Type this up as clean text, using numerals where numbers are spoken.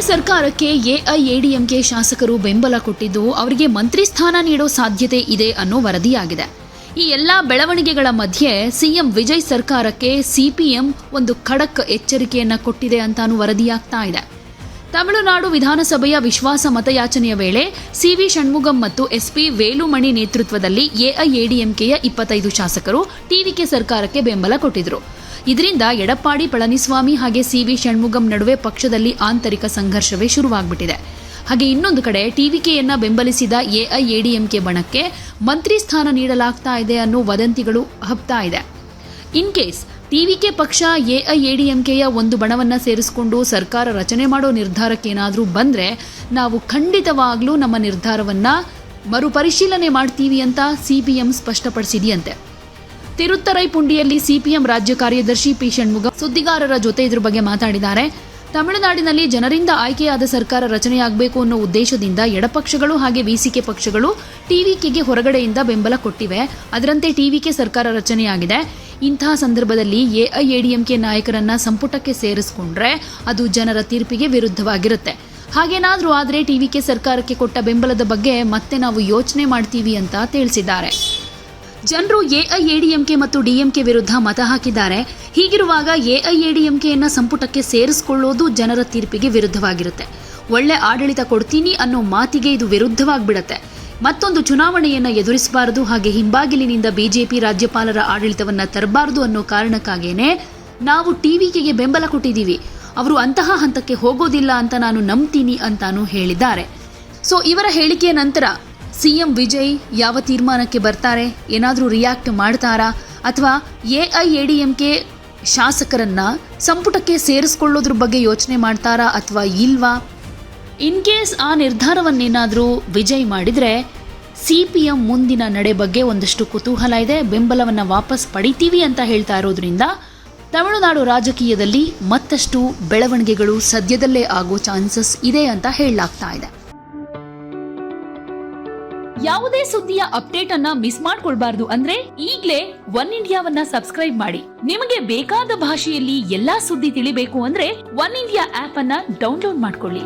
ಸರ್ಕಾರಕ್ಕೆ ಎಐಎಡಿಎಂಕೆ ಶಾಸಕರು ಬೆಂಬಲ ಕೊಟ್ಟಿದ್ದು ಅವರಿಗೆ ಮಂತ್ರಿ ಸ್ಥಾನ ನೀಡೋ ಸಾಧ್ಯತೆ ಇದೆ ಅನ್ನೋ ವರದಿಯಾಗಿದೆ. ಈ ಎಲ್ಲಾ ಬೆಳವಣಿಗೆಗಳ ಮಧ್ಯೆ ಸಿಎಂ ವಿಜಯ್ ಸರ್ಕಾರಕ್ಕೆ ಸಿಪಿಎಂ ಒಂದು ಖಡಕ್ ಎಚ್ಚರಿಕೆಯನ್ನ ಕೊಟ್ಟಿದೆ ಅಂತಾನೂ ವರದಿಯಾಗ್ತಾ ಇದೆ. ತಮಿಳುನಾಡು ವಿಧಾನಸಭೆಯ ವಿಶ್ವಾಸ ಮತಯಾಚನೆಯ ವೇಳೆ ಸಿವಿ ಷಣ್ಮುಗಂ ಮತ್ತು ಎಸ್ಪಿ ವೇಲುಮಣಿ ನೇತೃತ್ವದಲ್ಲಿ ಎಐಎಡಿಎಂಕೆಯ 25 ಶಾಸಕರು ಟಿವಿಕೆ ಸರ್ಕಾರಕ್ಕೆ ಬೆಂಬಲ ಕೊಟ್ಟಿದ್ರು. ಇದರಿಂದ ಎಡಪ್ಪಾಡಿ ಪಳನಿಸ್ವಾಮಿ ಹಾಗೆ ಸಿವಿ ಷಣ್ಮುಗಂ ನಡುವೆ ಪಕ್ಷದಲ್ಲಿ ಆಂತರಿಕ ಸಂಘರ್ಷವೇ ಶುರುವಾಗ್ಬಿಟ್ಟಿದೆ. ಹಾಗೆ ಇನ್ನೊಂದು ಕಡೆ ಟಿವಿಕೆಯನ್ನ ಬೆಂಬಲಿಸಿದ ಎಐಎಡಿಎಂಕೆ ಬಣಕ್ಕೆ ಮಂತ್ರಿ ಸ್ಥಾನ ನೀಡಲಾಗ್ತಾ ಇದೆ ಅನ್ನೋ ವದಂತಿಗಳು ಹಬ್ತಾ ಇದೆ. ಇನ್ ಕೇಸ್ ಟಿವಿಕೆ ಪಕ್ಷ ಎಐಎಡಿಎಂಕೆಯ ಒಂದು ಬಣವನ್ನ ಸೇರಿಸಿಕೊಂಡು ಸರ್ಕಾರ ರಚನೆ ಮಾಡೋ ನಿರ್ಧಾರಕ್ಕೇನಾದ್ರೂ ಬಂದ್ರೆ ನಾವು ಖಂಡಿತವಾಗ್ಲೂ ನಮ್ಮ ನಿರ್ಧಾರವನ್ನ ಮರುಪರಿಶೀಲನೆ ಮಾಡ್ತೀವಿ ಅಂತ ಸಿಪಿಎಂ ಸ್ಪಷ್ಟಪಡಿಸಿದೆಯಂತೆ. ತಿರುತ್ತರೈಪುಂಡಿಯಲ್ಲಿ ಸಿಪಿಎಂ ರಾಜ್ಯ ಕಾರ್ಯದರ್ಶಿ ಪಿ ಷಣ್ಮುಗಂ ಸುದ್ದಿಗಾರರ ಜೊತೆ ಇದ್ರ ಬಗ್ಗೆ ಮಾತಾಡಿದ್ದಾರೆ. ತಮಿಳುನಾಡಿನಲ್ಲಿ ಜನರಿಂದ ಆಯ್ಕೆಯಾದ ಸರ್ಕಾರ ರಚನೆಯಾಗಬೇಕು ಅನ್ನೋ ಉದ್ದೇಶದಿಂದ ಎಡಪಕ್ಷಗಳು ಹಾಗೆ ವಿಸಿಕೆ ಪಕ್ಷಗಳು ಟಿವಿಕೆಗೆ ಹೊರಗಡೆಯಿಂದ ಬೆಂಬಲ ಕೊಟ್ಟಿವೆ. ಅದರಂತೆ ಟಿವಿಕೆ ಸರ್ಕಾರ ರಚನೆಯಾಗಿದೆ. ಇಂತಹ ಸಂದರ್ಭದಲ್ಲಿ ಎಐಎಡಿಎಂಕೆ ನಾಯಕರನ್ನ ಸಂಪುಟಕ್ಕೆ ಸೇರಿಸಿಕೊಂಡ್ರೆ ಅದು ಜನರ ತೀರ್ಪಿಗೆ ವಿರುದ್ಧವಾಗಿರುತ್ತೆ. ಹಾಗೇನಾದ್ರೂ ಆದರೆ ಟಿವಿಕೆ ಸರ್ಕಾರಕ್ಕೆ ಕೊಟ್ಟ ಬೆಂಬಲದ ಬಗ್ಗೆ ಮತ್ತೆ ನಾವು ಯೋಚನೆ ಮಾಡ್ತೀವಿ ಅಂತ ತಿಳಿಸಿದ್ದಾರೆ. ಜನರು ಎಐಎಡಿಎಂಕೆ ಮತ್ತು ಡಿಎಂಕೆ ವಿರುದ್ಧ ಮತ ಹಾಕಿದ್ದಾರೆ. ಹೀಗಿರುವಾಗ ಎಐಎಡಿಎಂಕೆಯನ್ನ ಸಂಪುಟಕ್ಕೆ ಸೇರಿಸಿಕೊಳ್ಳೋದು ಜನರ ತೀರ್ಪಿಗೆ ವಿರುದ್ಧವಾಗಿರುತ್ತೆ. ಒಳ್ಳೆ ಆಡಳಿತ ಕೊಡ್ತೀನಿ ಅನ್ನೋ ಮಾತಿಗೆ ಇದು ವಿರುದ್ಧವಾಗಿಬಿಡತ್ತೆ. ಮತ್ತೊಂದು ಚುನಾವಣೆಯನ್ನ ಎದುರಿಸಬಾರದು, ಹಾಗೆ ಹಿಂಬಾಗಿಲಿನಿಂದ ಬಿಜೆಪಿ ರಾಜ್ಯಪಾಲರ ಆಡಳಿತವನ್ನ ತರಬಾರದು ಅನ್ನೋ ಕಾರಣಕ್ಕಾಗೇನೆ ನಾವು ಟಿವಿಕೆಗೆ ಬೆಂಬಲ ಕೊಟ್ಟಿದ್ದೀವಿ. ಅವರು ಅಂತಹ ಹಂತಕ್ಕೆ ಹೋಗೋದಿಲ್ಲ ಅಂತ ನಾನು ನಂಬ್ತೀನಿ ಅಂತಾನೂ ಹೇಳಿದ್ದಾರೆ. ಸೊ ಇವರ ಹೇಳಿಕೆಯ ನಂತರ ಸಿಎಂ ವಿಜಯ್ ಯಾವ ತೀರ್ಮಾನಕ್ಕೆ ಬರ್ತಾರೆ, ಏನಾದರೂ ರಿಯಾಕ್ಟ್ ಮಾಡ್ತಾರಾ ಅಥವಾ ಎಐಎಡಿಎಂಕೆ ಶಾಸಕರನ್ನ ಸಂಪುಟಕ್ಕೆ ಸೇರಿಸಿಕೊಳ್ಳೋದ್ರ ಬಗ್ಗೆ ಯೋಚನೆ ಮಾಡ್ತಾರಾ ಅಥವಾ ಇಲ್ವಾ? ಇನ್ ಕೇಸ್ ಆ ನಿರ್ಧಾರವನ್ನೇನಾದರೂ ವಿಜಯ್ ಮಾಡಿದರೆ ಸಿಪಿಎಂ ಮುಂದಿನ ನಡೆ ಬಗ್ಗೆ ಒಂದಷ್ಟು ಕುತೂಹಲ ಇದೆ. ಬೆಂಬಲವನ್ನು ವಾಪಸ್ ಪಡಿತೀವಿ ಅಂತ ಹೇಳ್ತಾ ಇರೋದ್ರಿಂದ ತಮಿಳುನಾಡು ರಾಜಕೀಯದಲ್ಲಿ ಮತ್ತಷ್ಟು ಬೆಳವಣಿಗೆಗಳು ಸದ್ಯದಲ್ಲೇ ಆಗೋ ಚಾನ್ಸಸ್ ಇದೆ ಅಂತ ಹೇಳಲಾಗ್ತಾ ಇದೆ. ಯಾವುದೇ ಸುದ್ದಿಯ ಅಪ್ಡೇಟ್ ಅನ್ನ ಮಿಸ್ ಮಾಡ್ಕೊಳ್ಬಾರ್ದು ಅಂದ್ರೆ ಈಗ್ಲೇ ಒನ್ ಇಂಡಿಯಾವನ್ನ ಸಬ್ಸ್ಕ್ರೈಬ್ ಮಾಡಿ. ನಿಮಗೆ ಬೇಕಾದ ಭಾಷೆಯಲ್ಲಿ ಎಲ್ಲಾ ಸುದ್ದಿ ತಿಳಿಬೇಕು ಅಂದ್ರೆ ಒನ್ ಇಂಡಿಯಾ ಆಪ್ ಅನ್ನ ಡೌನ್ಲೋಡ್ ಮಾಡ್ಕೊಳ್ಳಿ.